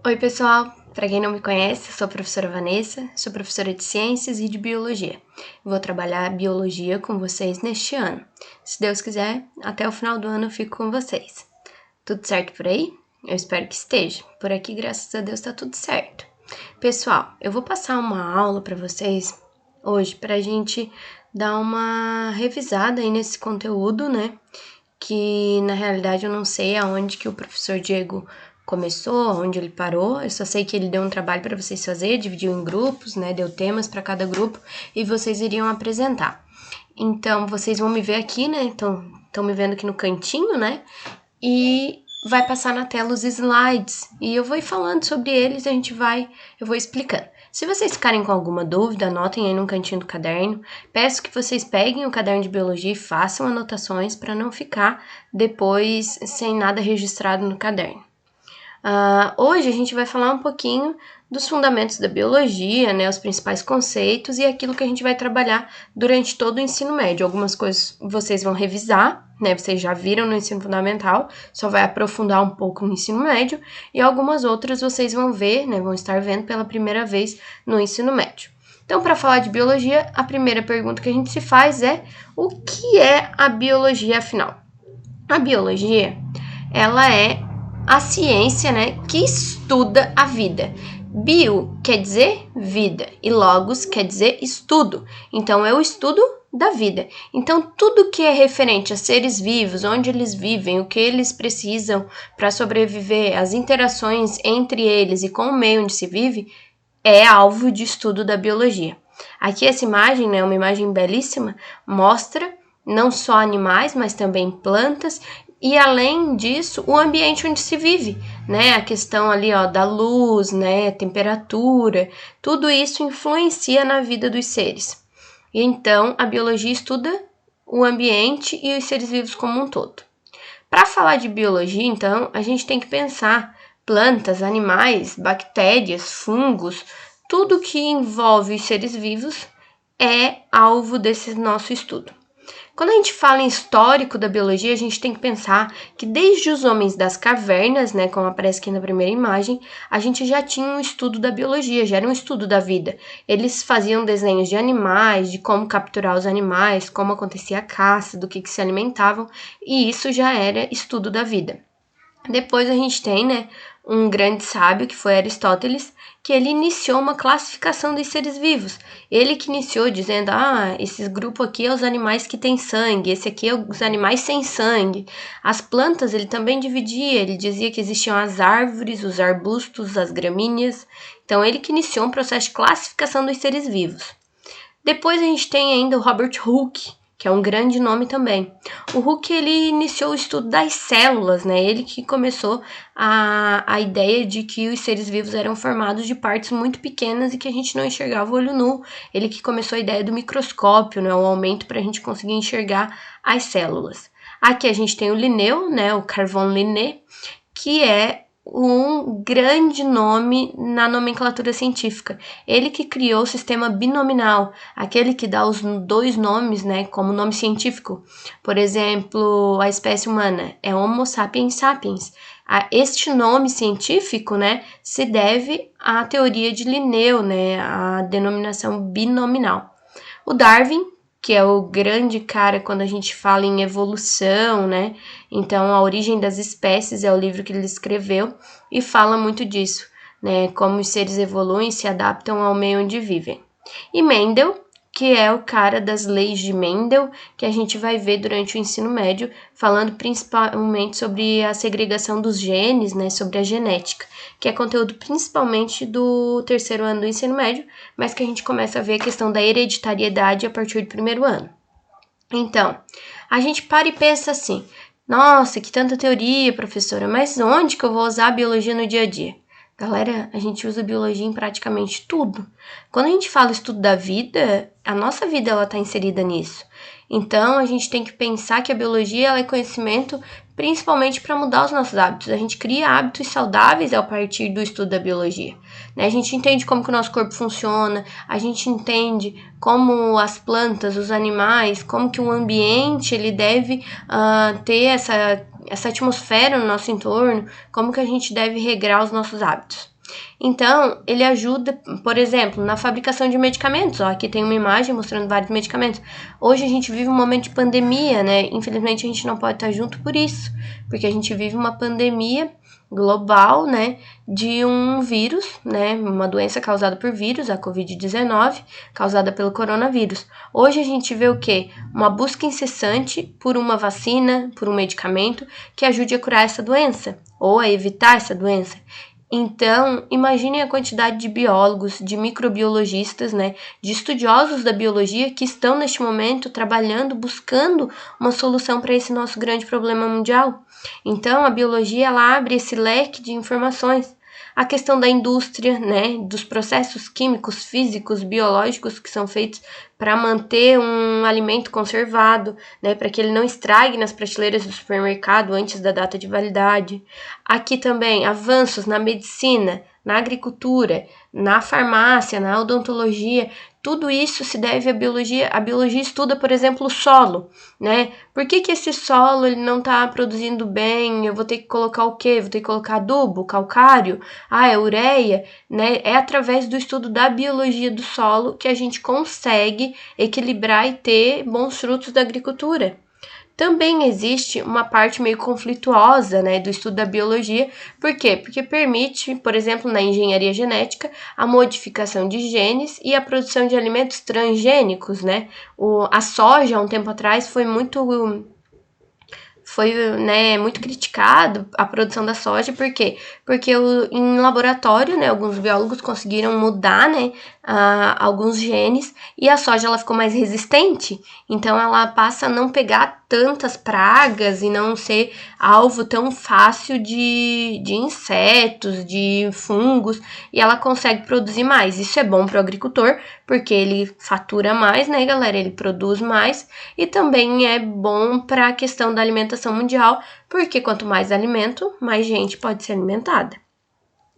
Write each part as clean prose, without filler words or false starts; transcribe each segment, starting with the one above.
Oi pessoal, para quem não me conhece, eu sou a professora Vanessa, sou professora de Ciências e de Biologia. Vou trabalhar Biologia com vocês neste ano. Se Deus quiser, até o final do ano eu fico com vocês. Tudo certo por aí? Eu espero que esteja. Por aqui, graças a Deus, tá tudo certo. Pessoal, eu vou passar uma aula para vocês hoje para a gente dar uma revisada aí nesse conteúdo, né? Que na realidade eu não sei aonde que o professor Diego começou, aonde ele parou. Eu só sei que ele deu um trabalho para vocês fazer, dividiu em grupos, né? Deu temas para cada grupo e vocês iriam apresentar. Então, vocês vão me ver aqui, né? Então, estão me vendo aqui no cantinho, né? E vai passar na tela os slides. E eu vou ir falando sobre eles, eu vou explicando. Se vocês ficarem com alguma dúvida, anotem aí no cantinho do caderno. Peço que vocês peguem o caderno de biologia e façam anotações para não ficar depois sem nada registrado no caderno. Hoje a gente vai falar um pouquinho dos fundamentos da biologia, né, os principais conceitos e aquilo que a gente vai trabalhar durante todo o ensino médio. Algumas coisas vocês vão revisar, né, vocês já viram no ensino fundamental, só vai aprofundar um pouco no ensino médio, e algumas outras vocês vão ver, né, vão estar vendo pela primeira vez no ensino médio. Então, para falar de biologia, a primeira pergunta que a gente se faz é: o que é a biologia, afinal? A biologia, ela é a ciência, né, que estuda a vida. Bio quer dizer vida e logos quer dizer estudo. Então, é o estudo da vida. Então, tudo que é referente a seres vivos, onde eles vivem, o que eles precisam para sobreviver, as interações entre eles e com o meio onde se vive, é alvo de estudo da biologia. Aqui essa imagem, né, uma imagem belíssima, mostra não só animais, mas também plantas e, além disso, o ambiente onde se vive, né? A questão ali, ó, da luz, né? Temperatura, tudo isso influencia na vida dos seres. E então, a biologia estuda o ambiente e os seres vivos como um todo. Para falar de biologia, então, a gente tem que pensar plantas, animais, bactérias, fungos, tudo que envolve os seres vivos é alvo desse nosso estudo. Quando a gente fala em histórico da biologia, a gente tem que pensar que desde os homens das cavernas, né, como aparece aqui na primeira imagem, a gente já tinha um estudo da biologia, já era um estudo da vida. Eles faziam desenhos de animais, de como capturar os animais, como acontecia a caça, do que se alimentavam, e isso já era estudo da vida. Depois a gente tem, né, um grande sábio, que foi Aristóteles, que ele iniciou uma classificação dos seres vivos. Ele que iniciou dizendo, esse grupo aqui é os animais que têm sangue, esse aqui é os animais sem sangue. As plantas ele também dividia, ele dizia que existiam as árvores, os arbustos, as gramíneas. Então ele que iniciou um processo de classificação dos seres vivos. Depois a gente tem ainda o Robert Hooke, que é um grande nome também. O Hooke, ele iniciou o estudo das células, né? Ele que começou a ideia de que os seres vivos eram formados de partes muito pequenas e que a gente não enxergava o olho nu. Ele que começou a ideia do microscópio, né? Um aumento para a gente conseguir enxergar as células. Aqui a gente tem o Linneu, né? O Carl von Linné, que é um grande nome na nomenclatura científica. Ele que criou o sistema binominal, aquele que dá os dois nomes, né, como nome científico. Por exemplo, a espécie humana é Homo sapiens sapiens. Este nome científico, né, se deve à teoria de Linneu, né, a denominação binominal. O Darwin, que é o grande cara quando a gente fala em evolução, né? Então, A Origem das Espécies é o livro que ele escreveu e fala muito disso, né? Como os seres evoluem e se adaptam ao meio onde vivem. E Mendel, que é o cara das leis de Mendel, que a gente vai ver durante o ensino médio, falando principalmente sobre a segregação dos genes, né, sobre a genética, que é conteúdo principalmente do terceiro ano do ensino médio, mas que a gente começa a ver a questão da hereditariedade a partir do primeiro ano. Então, a gente para e pensa assim: nossa, que tanta teoria, professora, mas onde que eu vou usar a biologia no dia a dia? Galera, a gente usa biologia em praticamente tudo. Quando a gente fala estudo da vida, a nossa vida ela está inserida nisso. Então, a gente tem que pensar que a biologia ela é conhecimento principalmente para mudar os nossos hábitos. A gente cria hábitos saudáveis a partir do estudo da biologia, né? A gente entende como que o nosso corpo funciona, a gente entende como as plantas, os animais, como que o ambiente ele deve ter essa atmosfera no nosso entorno, como que a gente deve regrar os nossos hábitos. Então, ele ajuda, por exemplo, na fabricação de medicamentos. Ó, aqui tem uma imagem mostrando vários medicamentos. Hoje a gente vive um momento de pandemia, né? Infelizmente a gente não pode estar junto por isso, porque a gente vive uma pandemia global, né, de um vírus, né, uma doença causada por vírus, a Covid-19, causada pelo coronavírus. Hoje a gente vê o quê? Uma busca incessante por uma vacina, por um medicamento que ajude a curar essa doença ou a evitar essa doença. Então, imaginem a quantidade de biólogos, de microbiologistas, né, de estudiosos da biologia que estão neste momento trabalhando, buscando uma solução para esse nosso grande problema mundial. Então, a biologia ela abre esse leque de informações. A questão da indústria, né, dos processos químicos, físicos, biológicos que são feitos para manter um alimento conservado, né, para que ele não estrague nas prateleiras do supermercado antes da data de validade. Aqui também avanços na medicina, na agricultura, na farmácia, na odontologia. Tudo isso se deve à biologia. A biologia estuda, por exemplo, o solo, né? Por que esse solo ele não está produzindo bem? Eu vou ter que colocar o quê? Vou ter que colocar adubo, calcário, ureia, né? É através do estudo da biologia do solo que a gente consegue equilibrar e ter bons frutos da agricultura. Também existe uma parte meio conflituosa, né, do estudo da biologia. Por quê? Porque permite, por exemplo, na engenharia genética, a modificação de genes e a produção de alimentos transgênicos, né? A soja, há um tempo atrás, foi muito criticado a produção da soja, por quê? Porque em laboratório, né, alguns biólogos conseguiram mudar, né, alguns genes e a soja ela ficou mais resistente, então ela passa a não pegar tantas pragas e não ser alvo tão fácil de insetos, de fungos, e ela consegue produzir mais. Isso é bom para o agricultor, porque ele fatura mais, né, galera? Ele produz mais, e também é bom para a questão da alimentação mundial, porque quanto mais alimento, mais gente pode ser alimentada.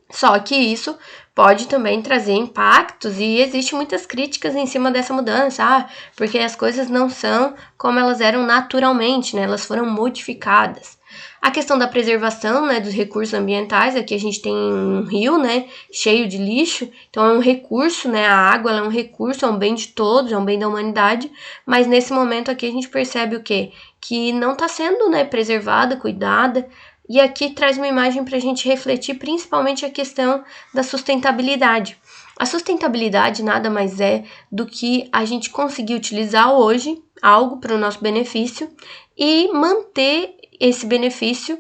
Só que isso pode também trazer impactos e existe muitas críticas em cima dessa mudança, porque as coisas não são como elas eram naturalmente, né? Elas foram modificadas. A questão da preservação, né, dos recursos ambientais, aqui a gente tem um rio, né, cheio de lixo, então é um recurso, né, a água é um recurso, é um bem de todos, é um bem da humanidade, mas nesse momento aqui a gente percebe o quê? Que não está sendo, né, preservada, cuidada, e aqui traz uma imagem para a gente refletir principalmente a questão da sustentabilidade. A sustentabilidade nada mais é do que a gente conseguir utilizar hoje algo para o nosso benefício e manter esse benefício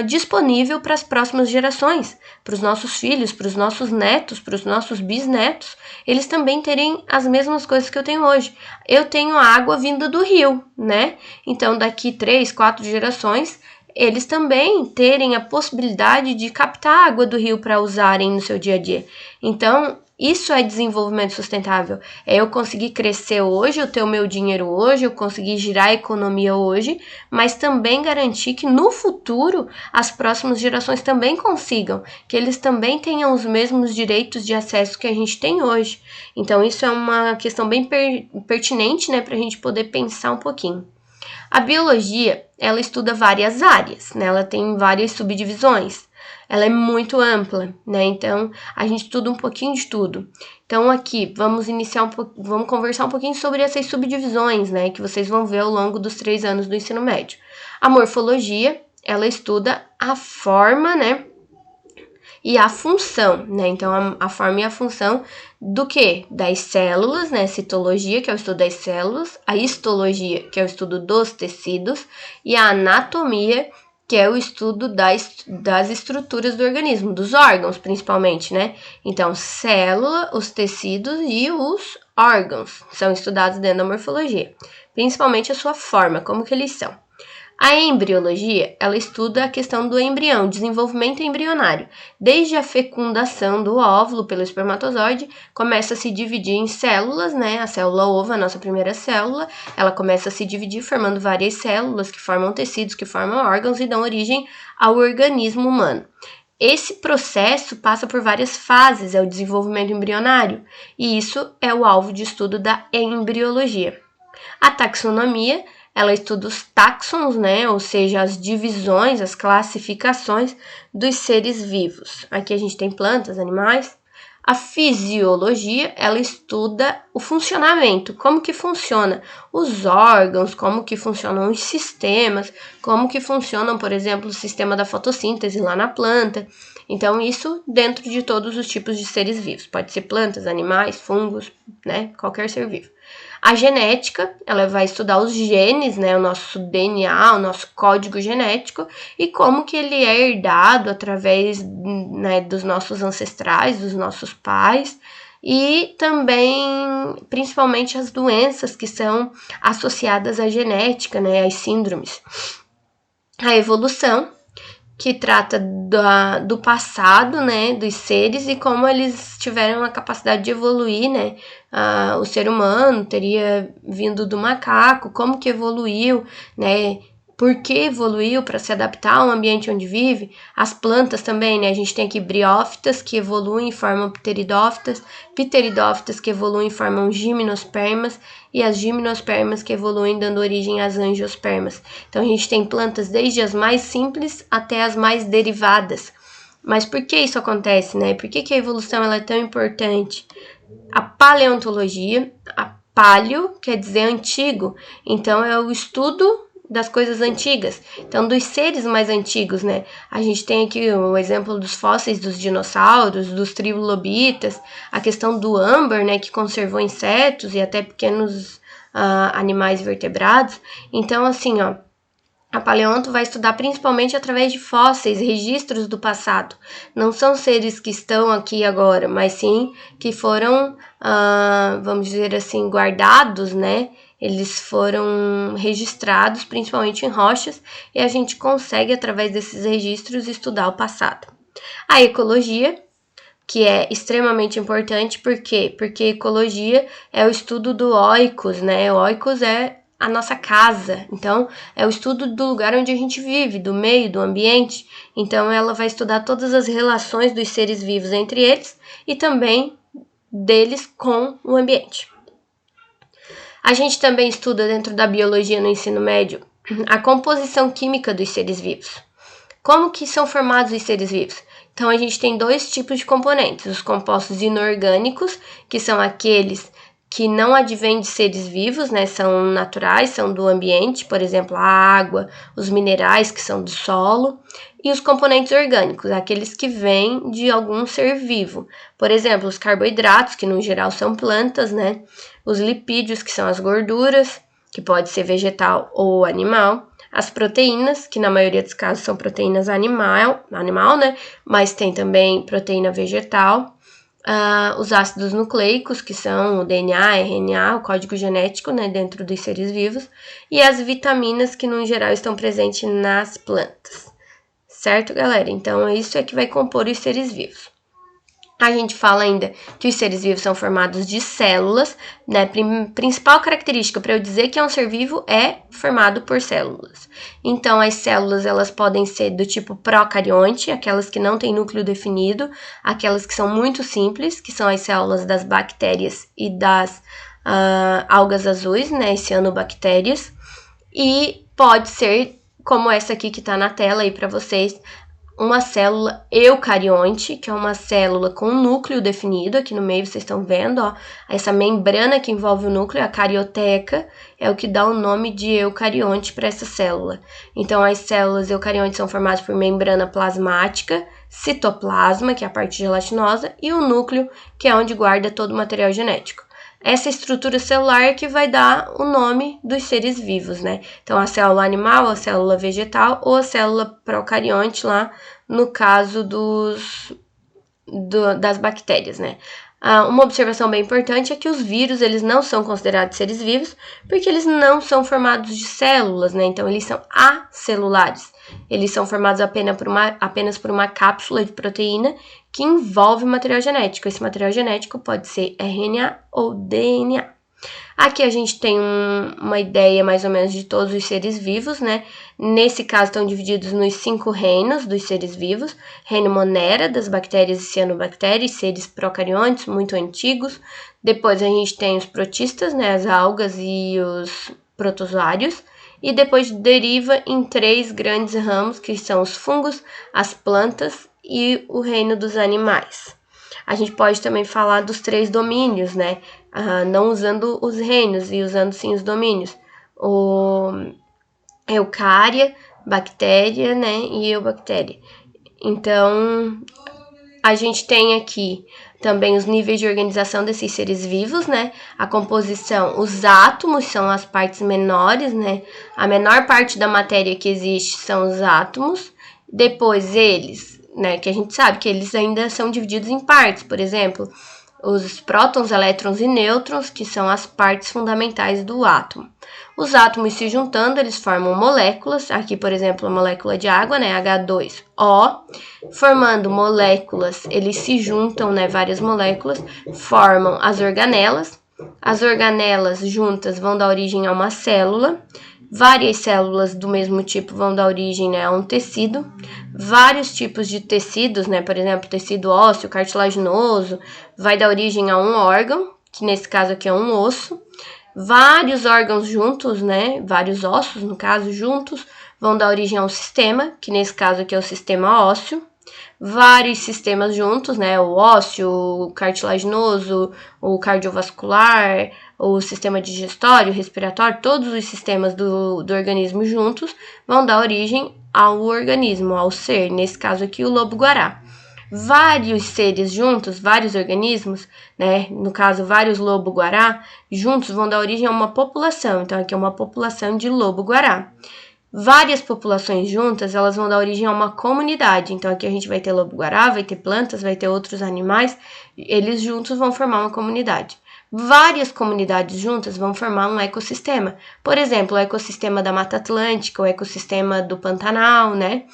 disponível para as próximas gerações, para os nossos filhos, para os nossos netos, para os nossos bisnetos, eles também terem as mesmas coisas que eu tenho hoje. Eu tenho água vinda do rio, né? Então, daqui 3, 4 gerações, eles também terem a possibilidade de captar água do rio para usarem no seu dia a dia. Então, isso é desenvolvimento sustentável. É eu conseguir crescer hoje, eu ter o meu dinheiro hoje, eu conseguir girar a economia hoje, mas também garantir que no futuro as próximas gerações também consigam, que eles também tenham os mesmos direitos de acesso que a gente tem hoje. Então, isso é uma questão bem pertinente, né, para a gente poder pensar um pouquinho. A biologia, ela estuda várias áreas, né? Ela tem várias subdivisões. Ela é muito ampla, né? Então, a gente estuda um pouquinho de tudo. Então, aqui, vamos conversar um pouquinho sobre essas subdivisões, né? Que vocês vão ver ao longo dos 3 anos do ensino médio. A morfologia, ela estuda a forma, né? E a função, né? Então, a forma e a função do quê? Das células, né? Citologia, que é o estudo das células, a histologia, que é o estudo dos tecidos, e a anatomia, que é o estudo das estruturas do organismo, dos órgãos, principalmente, né? Então, célula, os tecidos e os órgãos são estudados dentro da morfologia, principalmente a sua forma, como que eles são. A embriologia, ela estuda a questão do embrião, desenvolvimento embrionário. Desde a fecundação do óvulo pelo espermatozoide, começa a se dividir em células, né? A célula ovo, a nossa primeira célula, ela começa a se dividir formando várias células que formam tecidos, que formam órgãos e dão origem ao organismo humano. Esse processo passa por várias fases, é o desenvolvimento embrionário, e isso é o alvo de estudo da embriologia. A taxonomia ela estuda os táxons, né, ou seja, as divisões, as classificações dos seres vivos. Aqui a gente tem plantas, animais. A fisiologia, ela estuda o funcionamento, como que funciona os órgãos, como que funcionam os sistemas, como que funcionam, por exemplo, o sistema da fotossíntese lá na planta. Então, isso dentro de todos os tipos de seres vivos. Pode ser plantas, animais, fungos, né? Qualquer ser vivo. A genética, ela vai estudar os genes, né? O nosso DNA, o nosso código genético e como que ele é herdado através, né, dos nossos ancestrais, dos nossos pais. E também, principalmente, as doenças que são associadas à genética, né? As síndromes. A evolução, que trata do passado, né, dos seres e como eles tiveram a capacidade de evoluir, né, o ser humano teria vindo do macaco, como que evoluiu, né, por que evoluiu para se adaptar ao ambiente onde vive. As plantas também, né, a gente tem aqui briófitas que evoluem e formam pteridófitas que evoluem e formam gimnospermas e as gimnospermas que evoluem dando origem às angiospermas. Então a gente tem plantas desde as mais simples até as mais derivadas. Mas por que isso acontece, né? Por que a evolução ela é tão importante? A paleontologia, a paleo quer dizer antigo, então é o estudo das coisas antigas, então dos seres mais antigos, né? A gente tem aqui o exemplo dos fósseis dos dinossauros, dos trilobitas, a questão do âmbar, né, que conservou insetos e até pequenos animais vertebrados. Então, assim, ó, a paleonto vai estudar principalmente através de fósseis, registros do passado. Não são seres que estão aqui agora, mas sim que foram, vamos dizer assim, guardados, né? Eles foram registrados principalmente em rochas e a gente consegue, através desses registros, estudar o passado. A ecologia, que é extremamente importante, por quê? Porque ecologia é o estudo do oikos, né? O oikos é a nossa casa, então é o estudo do lugar onde a gente vive, do meio, do ambiente. Então ela vai estudar todas as relações dos seres vivos entre eles e também deles com o ambiente. A gente também estuda dentro da biologia no ensino médio a composição química dos seres vivos. Como que são formados os seres vivos? Então a gente tem dois tipos de componentes, os compostos inorgânicos, que são aqueles que não advêm de seres vivos, né, são naturais, são do ambiente, por exemplo, a água, os minerais que são do solo, e os componentes orgânicos, aqueles que vêm de algum ser vivo. Por exemplo, os carboidratos, que no geral são plantas, né, os lipídios, que são as gorduras, que pode ser vegetal ou animal, as proteínas, que na maioria dos casos são proteínas animal, né, mas tem também proteína vegetal, os ácidos nucleicos, que são o DNA, RNA, o código genético, né, dentro dos seres vivos, e as vitaminas, que no geral estão presentes nas plantas. Certo, galera? Então, isso é que vai compor os seres vivos. A gente fala ainda que os seres vivos são formados de células, né? Principal característica para eu dizer que é um ser vivo é formado por células. Então, as células, elas podem ser do tipo procarionte, aquelas que não têm núcleo definido, aquelas que são muito simples, que são as células das bactérias e das algas azuis, né? As cianobactérias. E pode ser, como essa aqui que está na tela aí para vocês, uma célula eucarionte, que é uma célula com um núcleo definido, aqui no meio vocês estão vendo, ó, essa membrana que envolve o núcleo, a carioteca, é o que dá o nome de eucarionte para essa célula. Então, as células eucariontes são formadas por membrana plasmática, citoplasma, que é a parte gelatinosa, e o núcleo, que é onde guarda todo o material genético. Essa estrutura celular é que vai dar o nome dos seres vivos, né? Então, a célula animal, a célula vegetal ou a célula procarionte lá, no caso das bactérias, né? Uma observação bem importante é que os vírus, eles não são considerados seres vivos porque eles não são formados de células, né? Então, eles são acelulares. Eles são formados apenas por uma cápsula de proteína que envolve material genético. Esse material genético pode ser RNA ou DNA. Aqui a gente tem uma ideia mais ou menos de todos os seres vivos, né? Nesse caso estão divididos nos 5 reinos dos seres vivos. Reino Monera, das bactérias e cianobactérias, seres procariontes muito antigos. Depois a gente tem os protistas, né? As algas e os protozoários. e depois deriva em 3 grandes ramos, que são os fungos, as plantas e o reino dos animais. A gente pode também falar dos 3 domínios, né? Não usando os reinos e usando sim os domínios. O eucária, bactéria, né? E eubactéria. Então, a gente tem aqui também os níveis de organização desses seres vivos, né? A composição, os átomos são as partes menores, né? A menor parte da matéria que existe são os átomos. Depois eles, né? Que a gente sabe que eles ainda são divididos em partes, por exemplo, os prótons, elétrons e nêutrons, que são as partes fundamentais do átomo. Os átomos se juntando, eles formam moléculas, aqui, por exemplo, a molécula de água, né, H2O, formando moléculas, eles se juntam, né, várias moléculas, formam as organelas. As organelas juntas vão dar origem a uma célula. Várias células do mesmo tipo vão dar origem, né, a um tecido. Vários tipos de tecidos, né, por exemplo, tecido ósseo, cartilaginoso, vai dar origem a um órgão, que nesse caso aqui é um osso. Vários órgãos juntos, né, vários ossos, no caso, juntos, vão dar origem a um sistema, que nesse caso aqui é o sistema ósseo. Vários sistemas juntos, né, o ósseo, o cartilaginoso, o cardiovascular, o sistema digestório, respiratório, todos os sistemas do organismo juntos vão dar origem ao organismo, ao ser, nesse caso aqui o lobo-guará. Vários seres juntos, vários organismos, né, no caso vários lobo-guará, juntos vão dar origem a uma população, então aqui é uma população de lobo-guará. Várias populações juntas, elas vão dar origem a uma comunidade, então aqui a gente vai ter lobo-guará, vai ter plantas, vai ter outros animais, eles juntos vão formar uma comunidade. Várias comunidades juntas vão formar um ecossistema, por exemplo, o ecossistema da Mata Atlântica, o ecossistema do Pantanal, né,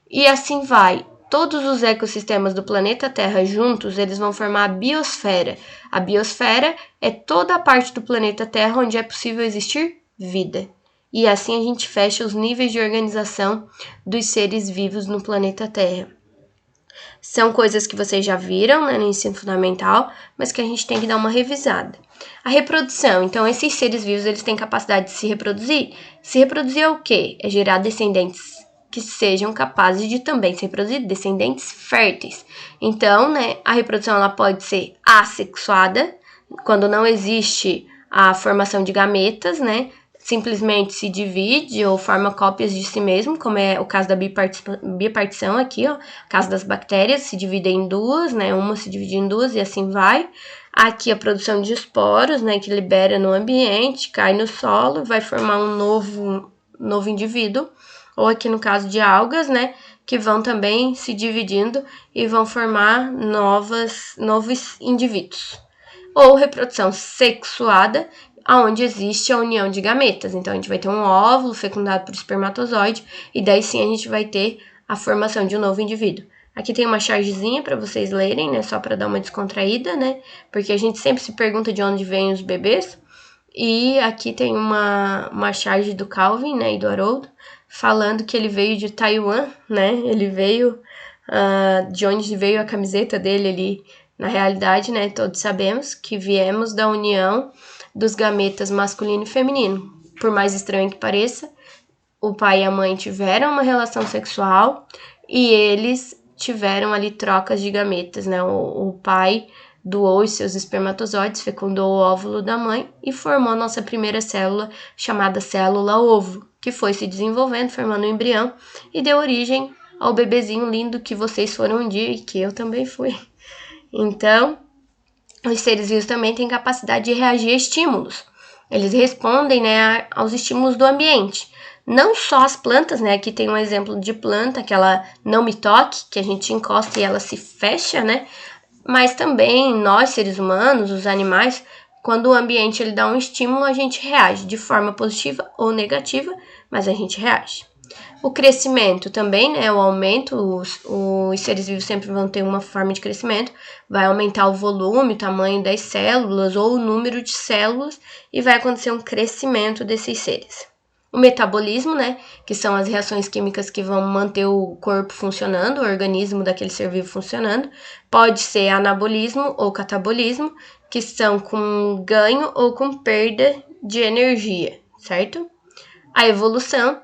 e assim vai. Todos os ecossistemas do planeta Terra juntos, eles vão formar a biosfera. A biosfera é toda a parte do planeta Terra onde é possível existir vida. E assim a gente fecha os níveis de organização dos seres vivos no planeta Terra. São coisas que vocês já viram, né, no ensino fundamental, mas que a gente tem que dar uma revisada. A reprodução. Então, esses seres vivos, eles têm capacidade de se reproduzir. Se reproduzir é o quê? É gerar descendentes que sejam capazes de também se reproduzir, descendentes férteis. Então, né, a reprodução ela pode ser assexuada, quando não existe a formação de gametas, né, simplesmente se divide ou forma cópias de si mesmo, como é o caso da bipartição aqui, ó, o caso das bactérias, se dividem em duas, né, uma se divide em duas e assim vai. Aqui a produção de esporos, né, que libera no ambiente, cai no solo, vai formar um novo indivíduo. Ou aqui no caso de algas, né, que vão também se dividindo e vão formar novos indivíduos. Ou reprodução sexuada, onde existe a união de gametas. Então, a gente vai ter um óvulo fecundado por espermatozoide e daí sim a gente vai ter a formação de um novo indivíduo. Aqui tem uma chargezinha para vocês lerem, né, só para dar uma descontraída, né, porque a gente sempre se pergunta de onde vêm os bebês. E aqui tem uma charge do Calvin, né, e do Haroldo, falando que ele veio de Taiwan, né? Ele veio de onde veio a camiseta dele ali. Na realidade, né? Todos sabemos que viemos da união dos gametas masculino e feminino. Por mais estranho que pareça, o pai e a mãe tiveram uma relação sexual e eles tiveram ali trocas de gametas, né? O pai doou os seus espermatozoides, fecundou o óvulo da mãe e formou a nossa primeira célula, chamada célula-ovo, que foi se desenvolvendo, formando um embrião e deu origem ao bebezinho lindo que vocês foram um dia e que eu também fui. Então, os seres vivos também têm capacidade de reagir a estímulos. Eles respondem, né, aos estímulos do ambiente. Não só as plantas, né, aqui tem um exemplo de planta, aquela não me toque, que a gente encosta e ela se fecha, né, mas também nós, seres humanos, os animais, quando o ambiente ele dá um estímulo, a gente reage de forma positiva ou negativa, mas a gente reage. O crescimento também, né, o aumento, os seres vivos sempre vão ter uma forma de crescimento, vai aumentar o volume, o tamanho das células ou o número de células e vai acontecer um crescimento desses seres. O metabolismo, né, que são as reações químicas que vão manter o corpo funcionando, o organismo daquele ser vivo funcionando. Pode ser anabolismo ou catabolismo, que são com ganho ou com perda de energia, certo? A evolução,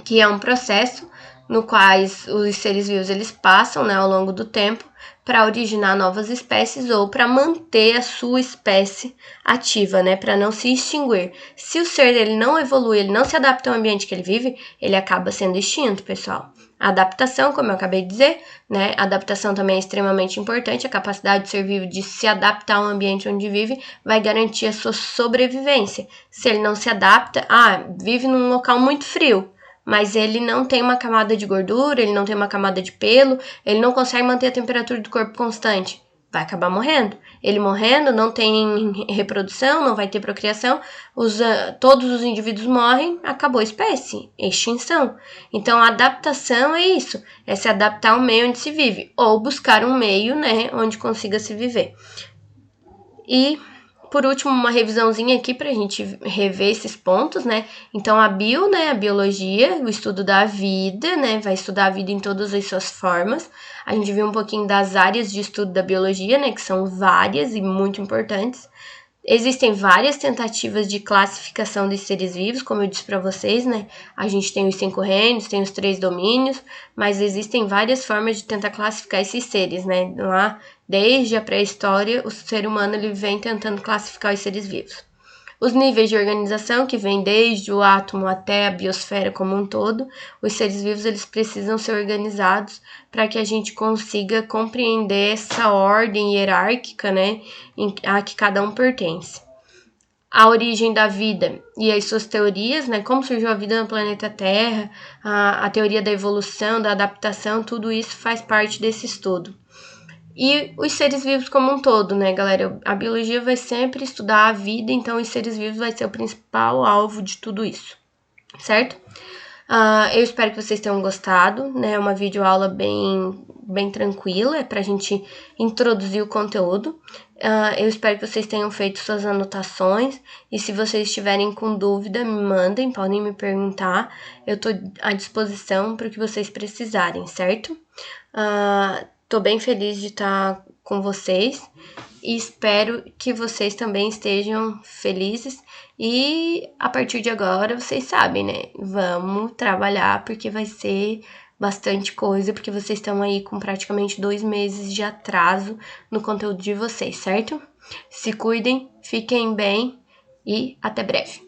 que é um processo no qual os seres vivos eles passam, né, ao longo do tempo para originar novas espécies ou para manter a sua espécie ativa, né, para não se extinguir. Se o ser ele não evolui, ele não se adapta ao ambiente que ele vive, ele acaba sendo extinto, pessoal. A adaptação, como eu acabei de dizer, né, a adaptação também é extremamente importante. A capacidade do ser vivo de se adaptar ao ambiente onde vive vai garantir a sua sobrevivência. Se ele não se adapta, vive num local muito frio, mas ele não tem uma camada de gordura, ele não tem uma camada de pelo, ele não consegue manter a temperatura do corpo constante, vai acabar morrendo. Ele morrendo, não tem reprodução, não vai ter procriação, todos os indivíduos morrem, acabou a espécie, extinção. Então a adaptação é isso, é se adaptar ao meio onde se vive, ou buscar um meio, né, onde consiga se viver. E por último, uma revisãozinha aqui para a gente rever esses pontos, né? Então, a biologia, o estudo da vida, né? Vai estudar a vida em todas as suas formas. A gente viu um pouquinho das áreas de estudo da biologia, né? Que são várias e muito importantes. Existem várias tentativas de classificação dos seres vivos, como eu disse para vocês, né? A gente tem os 5 reinos, tem os 3 domínios, mas existem várias formas de tentar classificar esses seres, né? Lá, desde a pré-história, o ser humano ele vem tentando classificar os seres vivos. Os níveis de organização, que vem desde o átomo até a biosfera como um todo, os seres vivos eles precisam ser organizados para que a gente consiga compreender essa ordem hierárquica, né, a que cada um pertence. A origem da vida e as suas teorias, né, como surgiu a vida no planeta Terra, a teoria da evolução, da adaptação, tudo isso faz parte desse estudo. E os seres vivos como um todo, né, galera? A biologia vai sempre estudar a vida, então os seres vivos vai ser o principal alvo de tudo isso, certo? Eu espero que vocês tenham gostado, né? É uma videoaula bem tranquila, é pra gente introduzir o conteúdo. Eu espero que vocês tenham feito suas anotações, e se vocês estiverem com dúvida, me mandem, podem me perguntar. Eu tô à disposição para o que vocês precisarem, certo? Tô bem feliz de estar com vocês e espero que vocês também estejam felizes. E a partir de agora, vocês sabem, né? Vamos trabalhar porque vai ser bastante coisa, porque vocês estão aí com praticamente 2 meses de atraso no conteúdo de vocês, certo? Se cuidem, fiquem bem e até breve.